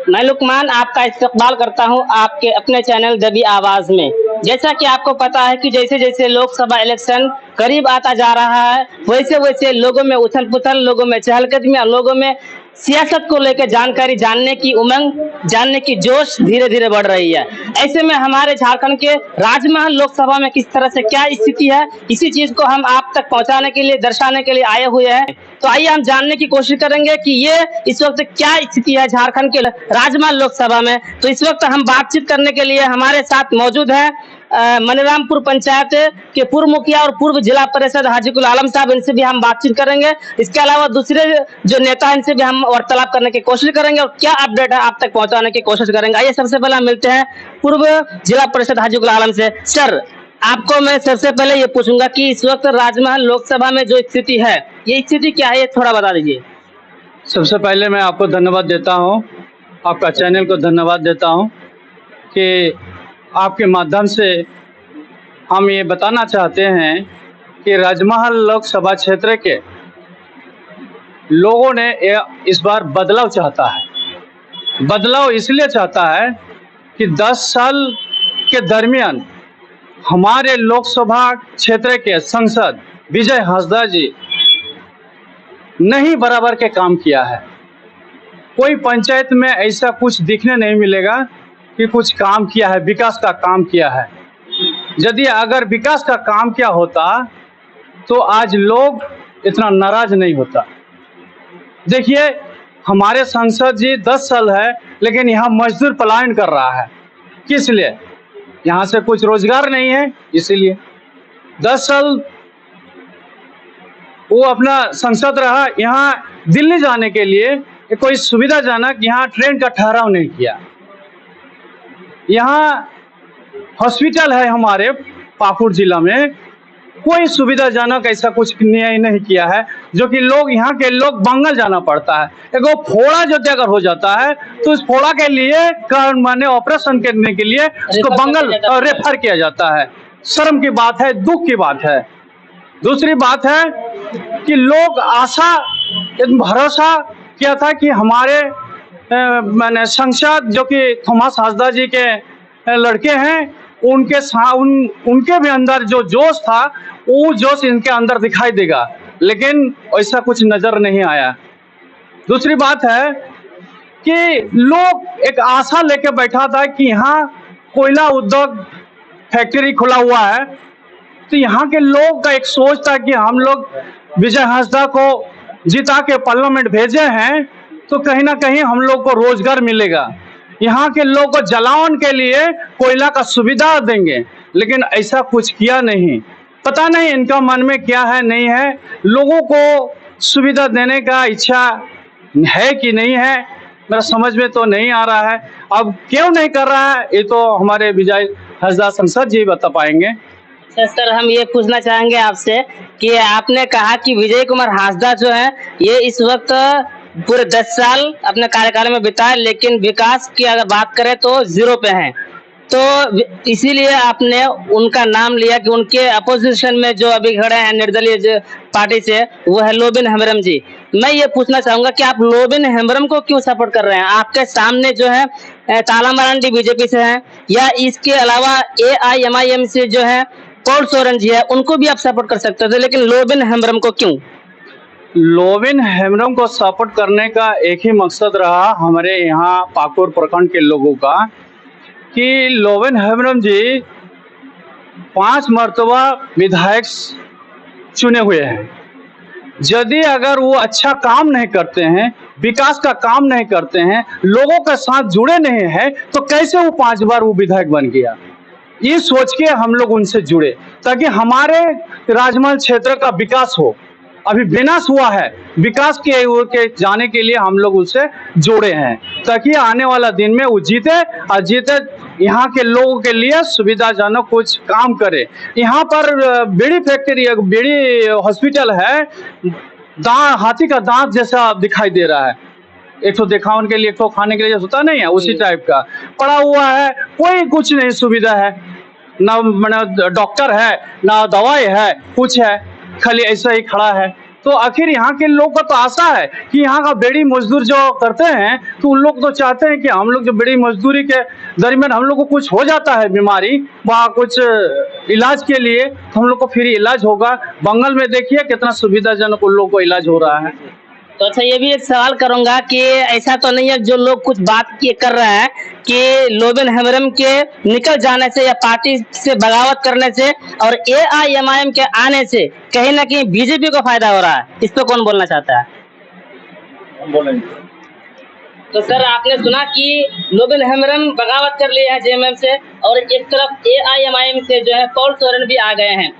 मैं लुकमान आपका इस्तकबाल करता हूं आपके अपने चैनल दबी आवाज में। जैसा कि आपको पता है कि जैसे जैसे लोकसभा इलेक्शन करीब आता जा रहा है, वैसे वैसे लोगों में उथल पुथल, लोगों में चहलकदमी, लोगों में सियासत को लेकर जानकारी जानने की उमंग, जानने की जोश धीरे धीरे बढ़ रही है। ऐसे में हमारे झारखंड के राजमहल लोकसभा में किस तरह से क्या स्थिति है, इसी चीज को हम आप तक पहुंचाने के लिए, दर्शाने के लिए आए हुए हैं। तो आइए हम जानने की कोशिश करेंगे कि ये इस वक्त क्या स्थिति है झारखंड के राजमहल लोकसभा में। तो इस वक्त हम बातचीत करने के लिए हमारे साथ मौजूद है मनीरामपुर पंचायत के पूर्व मुखिया और पूर्व जिला परिषद हाजीकुल आलम साहब, इनसे भी हम बातचीत करेंगे। इसके अलावा दूसरे जो नेता हैं इनसे भी हम वार्तालाप करने की कोशिश करेंगे और क्या अपडेट है आप तक पहुंचाने की कोशिश करेंगे। आइए सबसे पहले हम मिलते हैं पूर्व जिला परिषद हाजीकुल आलम से। सर, आपको मैं सबसे पहले ये पूछूंगा कि इस वक्त राजमहल लोकसभा में जो स्थिति है, ये स्थिति क्या है, ये थोड़ा बता दीजिए। सबसे पहले मैं आपको धन्यवाद देता हूं, आपका चैनल को धन्यवाद देता हूं कि आपके माध्यम से हम ये बताना चाहते हैं कि राजमहल लोकसभा क्षेत्र के लोगों ने इस बार बदलाव चाहता है। बदलाव इसलिए चाहता है कि 10 साल के दरमियान हमारे लोकसभा क्षेत्र के सांसद विजय हांसदा जी नहीं बराबर के काम किया है। कोई पंचायत में ऐसा कुछ दिखने नहीं मिलेगा कि कुछ काम किया है, विकास का काम किया है। यदि अगर विकास का काम किया होता तो आज लोग इतना नाराज नहीं होता। देखिए, हमारे सांसद जी 10 साल है, लेकिन यहाँ मजदूर पलायन कर रहा है। किस लिए? यहाँ से कुछ रोजगार नहीं है, इसीलिए 10 साल वो अपना सांसद रहा। यहाँ दिल्ली जाने के लिए कोई सुविधाजनक यहाँ ट्रेन का ठहराव नहीं किया। यहाँ हॉस्पिटल है हमारे पाकुड़ जिला में, कोई सुविधाजनक ऐसा कुछ नहीं किया है, जो कि लोग यहाँ के लोग बंगाल जाना पड़ता है। एक फोड़ा जो अगर हो जाता है तो उस फोड़ा के लिए माने ऑपरेशन करने के लिए उसको बंगाल रेफर किया जाता है। शर्म की बात है, दुख की बात है। दूसरी बात है कि लोग आशा भरोसा किया था कि हमारे मैंने सांसद जो कि थॉमस हांसदा जी के लड़के हैं, उनके भी अंदर जो जोश था वो जोश इनके अंदर दिखाई देगा, लेकिन ऐसा कुछ नजर नहीं आया। दूसरी बात है कि लोग एक आशा लेके बैठा था कि यहाँ कोयला उद्योग फैक्ट्री खुला हुआ है, तो यहाँ के लोग का एक सोच था कि हम लोग विजय हांसदा को जिता के पार्लियामेंट भेजे हैं तो कहीं ना कहीं हम लोग को रोजगार मिलेगा, यहाँ के लोग को जलावन के लिए कोयला का सुविधा देंगे, लेकिन ऐसा कुछ किया नहीं। पता नहीं इनका मन में क्या है, नहीं है। लोगों को सुविधा देने का इच्छा है कि नहीं है, मेरा समझ में तो नहीं आ रहा है। अब क्यों नहीं कर रहा है, ये तो हमारे विजय हांसदा सांसद जी बता पाएंगे। सर, हम ये पूछना चाहेंगे आपसे कि आपने कहा कि विजय कुमार हांसदा जो है ये इस वक्त पूरे 10 साल अपने कार्यकाल में बिताए, लेकिन विकास की अगर बात करें तो 0 पे हैं। तो इसीलिए आपने उनका नाम लिया कि उनके अपोजिशन में जो अभी खड़े हैं निर्दलीय पार्टी से, वो है लोबिन हेम्ब्रम जी। मैं ये पूछना चाहूंगा कि आप लोबिन हेम्ब्रम को क्यों सपोर्ट कर रहे हैं? आपके सामने जो है ताला मरांडी बीजेपी से है, या इसके अलावा AIMIM से जो है पौल सोरेन जी है, उनको भी आप सपोर्ट कर सकते थे, लेकिन लोबिन हेम्ब्रम को क्यों? लोबिन हेम्ब्रम को सपोर्ट करने का एक ही मकसद रहा हमारे यहाँ पाकुड़ प्रखंड के लोगों का कि लोबिन हेम्ब्रम जी 5 मर्तबा विधायक चुने हुए हैं। यदि अगर वो अच्छा काम नहीं करते हैं, विकास का काम नहीं करते हैं, लोगों के साथ जुड़े नहीं हैं, तो कैसे वो 5 बार वो विधायक बन गया? ये सोच के हम लोग उनसे जुड़े ताकि हमारे राजमहल क्षेत्र का विकास हो। अभी विनाश हुआ है, विकास के जाने के लिए हम लोग उससे जुड़े हैं ताकि आने वाला दिन में वो जीते और जीते यहाँ के लोगों के लिए सुविधाजनक कुछ काम करे। यहाँ पर बीड़ी फैक्ट्री, बीड़ी हॉस्पिटल है, हाथी का दांत जैसा दिखाई दे रहा है। एक तो दिखावन के लिए, एक तो खाने के लिए होता नहीं है, उसी टाइप का पड़ा हुआ है। कोई कुछ नहीं सुविधा है, ना मैंने डॉक्टर है, ना दवाई है, कुछ है, खाली ऐसा ही खड़ा है। तो आखिर यहाँ के लोग का तो आशा है कि यहाँ का बेड़ी मजदूर जो करते हैं, तो उन लोग तो चाहते हैं कि हम लोग जो बेड़ी मजदूरी के दरमियान हम लोग को कुछ हो जाता है बीमारी, वहाँ कुछ इलाज के लिए, तो हम लोग को फ्री इलाज होगा। बंगाल में देखिए कितना सुविधाजनक उन लोग को इलाज हो रहा है। तो अच्छा, ये भी एक सवाल करूंगा कि ऐसा तो नहीं है जो लोग कुछ बात ये कर रहे हैं कि लोबिन हेम्ब्रम के निकल जाने से या पार्टी से बगावत करने से और AIMIM के आने से कहीं ना कहीं बीजेपी को फायदा हो रहा है, इस पे कौन बोलना चाहता है? तो सर, आपने सुना कि लोबिन हेम्ब्रम बगावत कर लिया है JMM से और एक तरफ AIMIM से जो है पॉल सोरेन भी आ गए हैं।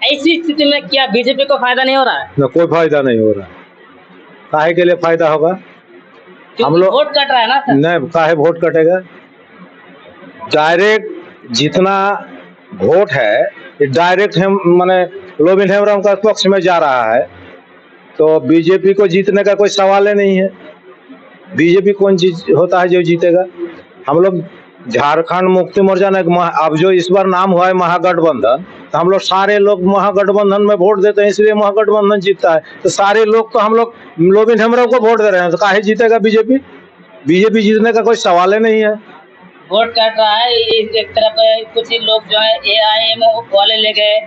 ऐसी स्थिति में क्या बीजेपी को फायदा नहीं हो रहा है? कोई फायदा नहीं हो रहा। काहे के लिए फायदा होगा? हम लोग वोट कट रहा है ना सर। नहीं, काहे वोट कटेगा? डायरेक्ट जितना वोट है ये डायरेक्ट हम माने लोबिन हेम्ब्रम का पक्ष में जा रहा है, तो बीजेपी को जीतने का कोई सवाल ही नहीं है। बीजेपी कौन चीज होता है जो जीतेगा? हम लोग झारखंड मुक्ति मोर्चा ने अब जो इस बार नाम हुआ है महागठबंधन, तो हम लोग सारे लोग महागठबंधन में वोट देते हैं, इसलिए महागठबंधन जीतता है। तो सारे लोग तो हम लोग लोबिन हेम्ब्रम को वोट दे रहे हैं, तो काहे जीतेगा बीजेपी? बीजेपी जीतने का कोई सवाल ही नहीं है। वोट काट रहा है एक तरफ, कुछ ही लोग जो है AIMIM वाले ले गए,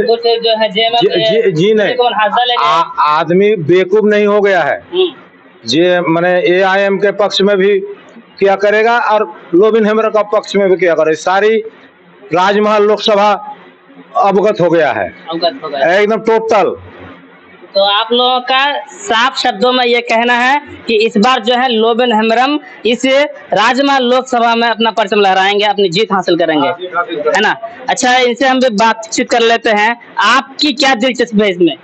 कुछ जो है JMM जी नहीं, आदमी बेवकूफ नहीं हो गया है। जे मैंने AIM के पक्ष में भी क्या करेगा और लोबिन हेम्ब्रम का पक्ष में भी क्या करेगा। सारी राजमहल लोकसभा अवगत हो गया है, एकदम टोटल। तो आप लोगों का साफ शब्दों में ये कहना है कि इस बार जो है लोबिन हेम्ब्रम इस राजमहल लोकसभा में अपना परचम लहराएंगे, अपनी जीत हासिल करेंगे, है ना? अच्छा, इनसे हम भी बातचीत कर लेते हैं। आपकी क्या दिलचस्पी है इसमें?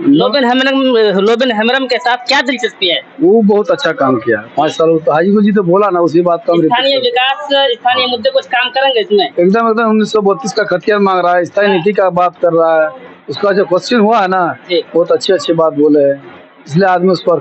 लोबिन हेम्ब्रम के साथ क्या दिलचस्पी है? वो बहुत अच्छा काम किया 5 साल। तो हाजी जी तो बोला ना, उसी बात का स्थानीय विकास, स्थानीय मुद्दे कुछ काम करेंगे इसमें? एकदम 1932 का खतियान मांग रहा है, स्थायी नीति का बात कर रहा है। उसका जो क्वेश्चन हुआ है ना, बहुत अच्छी बात बोले है, इसलिए आदमी उस पर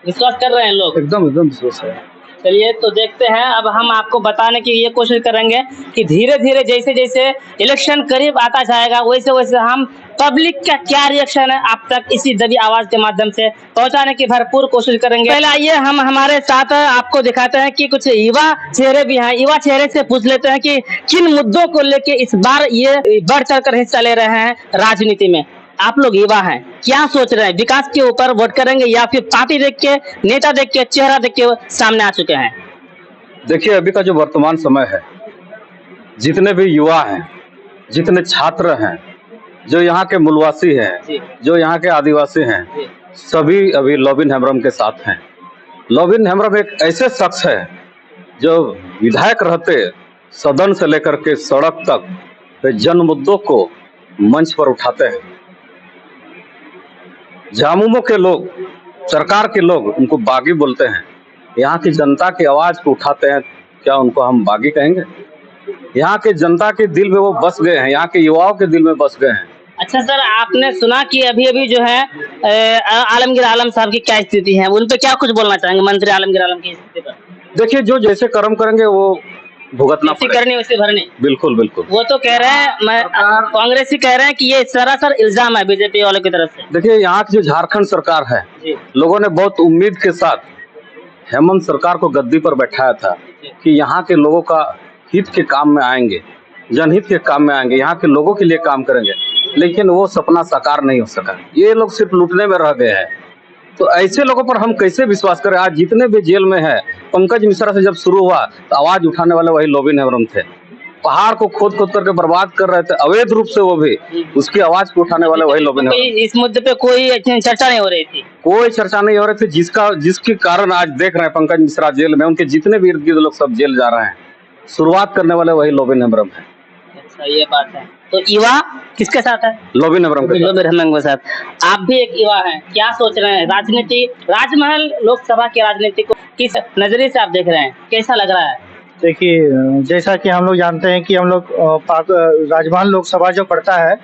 विश्वास कर रहे हैं लोग। एकदम विश्वास है। चलिए, तो देखते हैं। अब हम आपको बताने की ये कोशिश करेंगे कि धीरे धीरे जैसे जैसे इलेक्शन करीब आता जाएगा, वैसे वैसे हम पब्लिक का क्या रिएक्शन है आप तक इसी दबी आवाज के माध्यम से पहुंचाने की भरपूर कोशिश करेंगे। पहले आइए हम हमारे साथ आपको दिखाते हैं कि कुछ युवा चेहरे भी हैं। युवा चेहरे से पूछ लेते हैं कि किन मुद्दों को लेके इस बार ये बढ़ चढ़ कर हिस्सा ले रहे हैं राजनीति में। आप लोग युवा हैं, क्या सोच रहे हैं? विकास के ऊपर वोट करेंगे या फिर पार्टी देख के, नेता देख के, चेहरा देख के सामने आ चुके हैं? देखिए, अभी का जो वर्तमान समय है, जितने भी युवा हैं, जितने छात्र हैं, जो यहाँ के मूलवासी हैं, जो यहाँ के आदिवासी हैं, सभी अभी लोबिन हेम्ब्रम के साथ हैं। लोबिन हेम्ब्रम एक ऐसे शख्स है जो विधायक रहते सदन से लेकर के सड़क तक जन मुद्दों को मंच पर उठाते हैं। झामुमो के लोग, सरकार के लोग उनको बागी बोलते हैं। यहाँ की जनता की आवाज को उठाते हैं, क्या उनको हम बागी कहेंगे? यहाँ के जनता के दिल में वो बस गए हैं, यहाँ के युवाओं के दिल में बस गए हैं। अच्छा सर, आपने सुना कि अभी अभी जो है आलमगीर आलम साहब की क्या स्थिति है, उन पे क्या कुछ बोलना चाहेंगे मंत्री आलमगीर आलम की स्थिति पर? देखिए, जो जैसे कर्म करेंगे वो भुगतना करनी वैसे भरनी। बिल्कुल बिल्कुल। वो तो कह रहे हैं, कांग्रेसी कह रहे हैं कि ये सरासर इल्जाम है बीजेपी वालों की तरफ से। देखिए, यहाँ की जो झारखंड सरकार है, लोगों ने बहुत उम्मीद के साथ हेमंत सरकार को गद्दी पर बैठाया था कि यहाँ के लोगों का हित के काम में आएंगे, जनहित के काम में आएंगे, यहाँ के लोगों के लिए काम करेंगे, लेकिन वो सपना साकार नहीं हो सका। ये लोग सिर्फ लूटने में रह गए हैं। तो ऐसे लोगों पर हम कैसे विश्वास करें? आज जितने भी जेल में है, पंकज मिश्रा से जब शुरू हुआ तो आवाज उठाने वाले वही लोबिन हेम्ब्रम थे। पहाड़ को खोद खोद करके बर्बाद कर रहे थे अवैध रूप से, वो भी उसकी आवाज को उठाने वाले वही लोबिन हेम्ब्रम। इस मुद्दे पे कोई चर्चा नहीं हो रही थी? कोई चर्चा नहीं हो रही थी, जिसके कारण आज देख रहे हैं पंकज मिश्रा जेल में, उनके जितने भी इर्द गिर्द लोग सब जेल जा रहे हैं। शुरुआत करने वाले वही लोबिन हेम्ब्रम है। अच्छा, ये बात है। तो युवा किसके साथ है? लोबिन हेम्ब्रम के साथ। आप भी एक युवा हैं, क्या सोच रहे हैं? राजनीति, राजमहल लोकसभा की राजनीति को किस नजरिए से आप देख रहे हैं, कैसा लग रहा है? देखिए, जैसा कि हम लोग जानते हैं कि हम लोग राजमहल लोकसभा जो पड़ता है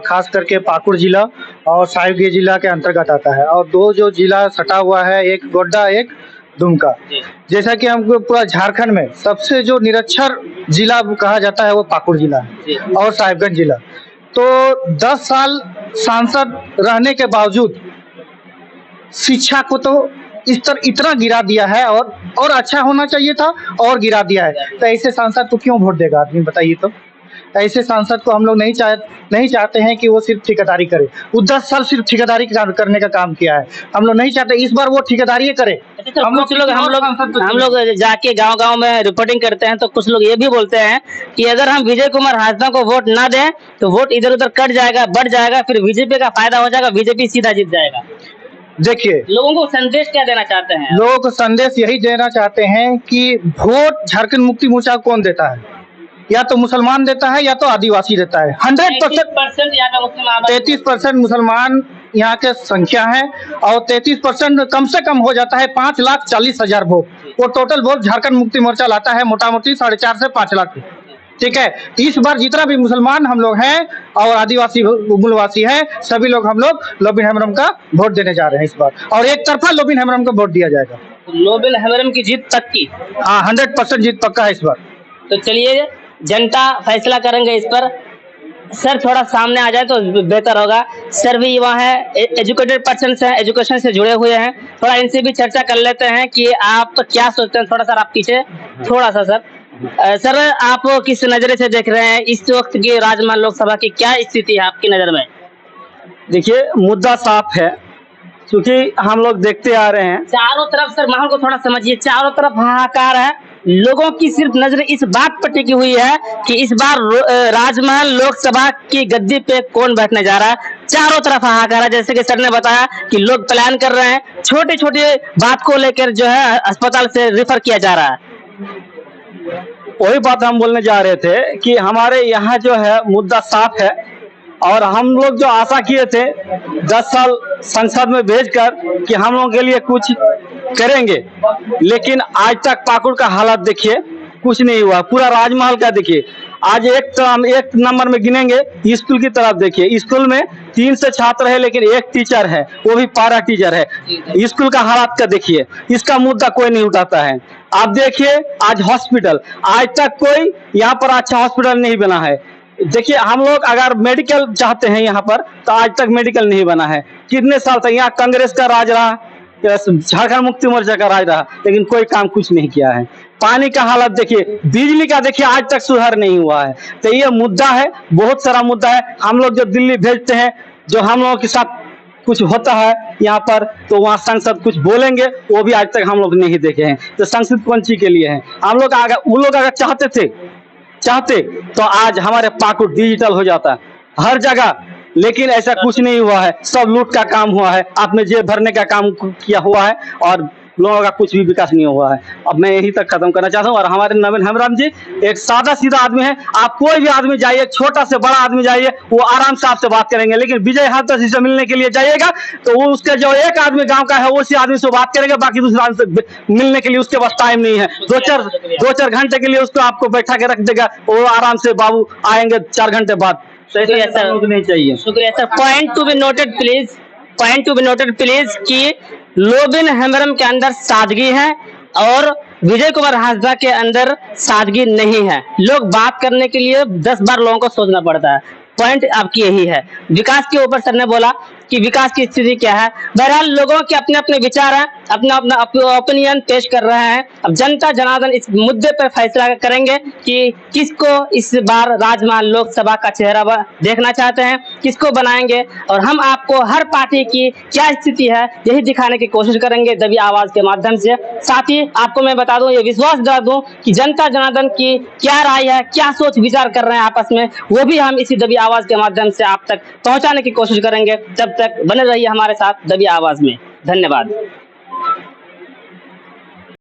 खास करके पाकुड़ जिला और साहिबगंज जिला के अंतर्गत आता है, और दो जो जिला सटा हुआ है, एक गोड्डा, एक दुमका। जैसा कि हमको पूरा झारखंड में सबसे जो निरक्षर जिला कहा जाता है वो पाकुड़ जिला है और साहिबगंज जिला। तो 10 साल सांसद रहने के बावजूद शिक्षा को तो इतना गिरा दिया है और अच्छा होना चाहिए था और गिरा दिया है। तो ऐसे सांसद को क्यों वोट देगा आदमी, बताइए तो। ऐसे सांसद को हम लोग नहीं चाहते हैं कि वो सिर्फ ठेकेदारी करे। वो 10 साल सिर्फ ठेकेदारी करने का काम किया है। हम लोग नहीं चाहते इस बार वो ठेकेदारी करे। हम लोग जाके गांव-गांव में रिपोर्टिंग करते हैं तो कुछ लोग ये भी बोलते हैं कि अगर हम विजय कुमार हांसदा को वोट ना दें तो वोट इधर उधर कट जाएगा, बढ़ जाएगा, फिर बीजेपी का फायदा हो जाएगा, बीजेपी सीधा जीत जाएगा। देखिए, लोगों को संदेश क्या देना चाहते हैं? लोगों को संदेश यही देना चाहते हैं कि वोट झारखंड मुक्ति मोर्चा कौन देता है? या तो मुसलमान देता है या तो आदिवासी देता है। 100% 33% मुसलमान यहाँ के संख्या है और 33% कम से कम हो जाता है 5,40,000 वोट। वो टोटल वोट झारखंड मुक्ति मोर्चा लाता है मोटा मोटी 4.5 से 5 लाख। ठीक है, इस बार जितना भी मुसलमान हम लोग हैं और आदिवासी मूलवासी हैं, सभी लोग हम लोग लोबिन हेम्ब्रम का वोट देने जा रहे हैं इस बार, और एक तरफा लोबिन हेम्ब्रम को वोट दिया जाएगा। लोबिन हेम्ब्रम की जीत पक्की? हाँ, 100% जीत पक्का है इस बार। तो चलिए, जनता फैसला करेंगे इस पर। सर थोड़ा सामने आ जाए तो बेहतर होगा। सर भी युवा है, एजुकेटेड पर्सन हैं, एजुकेशन से जुड़े हुए हैं। थोड़ा इनसे भी चर्चा कर लेते हैं कि आप क्या सोचते हैं। थोड़ा सर आप पीछे, थोड़ा सा सर। सर आप किस नजरे से देख रहे हैं इस वक्त की राजमहल लोकसभा की क्या स्थिति है आपकी नजर में? देखिए, मुद्दा साफ है, क्योंकि हम लोग देखते आ रहे हैं चारों तरफ, सर माहौल को थोड़ा समझिए, चारों तरफ हाहाकार है। लोगों की सिर्फ नजर इस बात पर टिकी हुई है कि इस बार राजमहल लोकसभा की गद्दी पे कौन बैठने जा रहा है। चारों तरफ हाहाकार है। जैसे कि सर ने बताया कि लोग प्लान कर रहे हैं, छोटे छोटे बात को लेकर जो है अस्पताल से रेफर किया जा रहा है। वही बात हम बोलने जा रहे थे कि हमारे यहाँ जो है मुद्दा साफ है, और हम लोग जो आशा किए थे 10 साल संसद में भेजकर कि हम लोगों के लिए कुछ करेंगे, लेकिन आज तक पाकुड़ का हालत देखिए, कुछ नहीं हुआ। पूरा राजमहल का देखिए, आज एक नंबर में गिनेंगे स्कूल की तरफ देखिए, स्कूल में 3 से छात्र है लेकिन एक टीचर है, वो भी पारा टीचर है। स्कूल का हालात का देखिए, इसका मुद्दा कोई नहीं उठाता है। आप देखिए आज हॉस्पिटल, आज तक कोई यहाँ पर अच्छा हॉस्पिटल नहीं बना है। देखिए, हम लोग अगर मेडिकल चाहते हैं यहाँ पर तो आज तक मेडिकल नहीं बना है। कितने साल तक यहाँ कांग्रेस का राज रहा, झारखंड मुक्ति मोर्चा का राज रहा, लेकिन कोई काम कुछ नहीं किया है। पानी का हालत देखिए, बिजली का देखिए, आज तक सुधार नहीं हुआ है। तो ये मुद्दा है, बहुत सारा मुद्दा है। हम लोग जो दिल्ली भेजते हैं, जो हम लोगों के साथ कुछ होता है यहाँ पर, तो वहाँ सांसद कुछ बोलेंगे, वो भी आज तक हम लोग नहीं देखे हैं। तो संसद कौन चीज के लिए है? हम लोग वो लोग अगर चाहते तो आज हमारे पाकुड़ डिजिटल हो जाता हर जगह, लेकिन ऐसा कुछ नहीं हुआ है। सब लूट का काम हुआ है, आप में जेब भरने का काम किया हुआ है, और लोगों का कुछ भी विकास नहीं हुआ है। अब मैं यही तक खत्म करना चाहता हूँ। और हमारे नवीन हेम्ब्रम जी एक सादा सीधा आदमी है। आप कोई भी आदमी जाइए, छोटा से बड़ा आदमी जाइए, वो आराम से आपसे बात करेंगे। लेकिन विजय हाथरस जी से मिलने के लिए जाइएगा तो वो उसके जो एक आदमी गांव का है उसी आदमी से बात करेंगे, बाकी दूसरे आदमी से मिलने के लिए उसके पास टाइम नहीं है। 2-4 घंटे के लिए उसको आपको बैठा के रख देगा, वो आराम से बाबू आएंगे 4 घंटे बाद। शुक्रिया सर, नहीं चाहिए। शुक्रिया sir. Point to be noted please कि लोबिन हेम्ब्रम के अंदर सादगी है और विजय कुमार हांसदा के अंदर सादगी नहीं है। लोग बात करने के लिए 10 बार लोगों को सोचना पड़ता है। पॉइंट आपकी यही है। विकास के ऊपर सर ने बोला कि विकास की स्थिति क्या है। बहरहाल लोगों के अपने अपने विचार हैं, अपना ओपिनियन पेश कर रहे हैं। अब जनता जनार्दन इस मुद्दे पर फैसला करेंगे कि किसको इस बार राजमहल लोकसभा का चेहरा देखना चाहते हैं, किसको बनाएंगे। और हम आपको हर पार्टी की क्या स्थिति है यही दिखाने की कोशिश करेंगे दबी आवाज के माध्यम से। साथ ही आपको मैं बता दूं, ये विश्वास दिला दूं कि जनता जनार्दन की क्या राय है, क्या सोच विचार कर रहे हैं आपस में, वो भी हम इसी दबी आवाज के माध्यम से आप तक पहुंचाने की कोशिश करेंगे। जब तक बने रहिए हमारे साथ दबी आवाज में। धन्यवाद।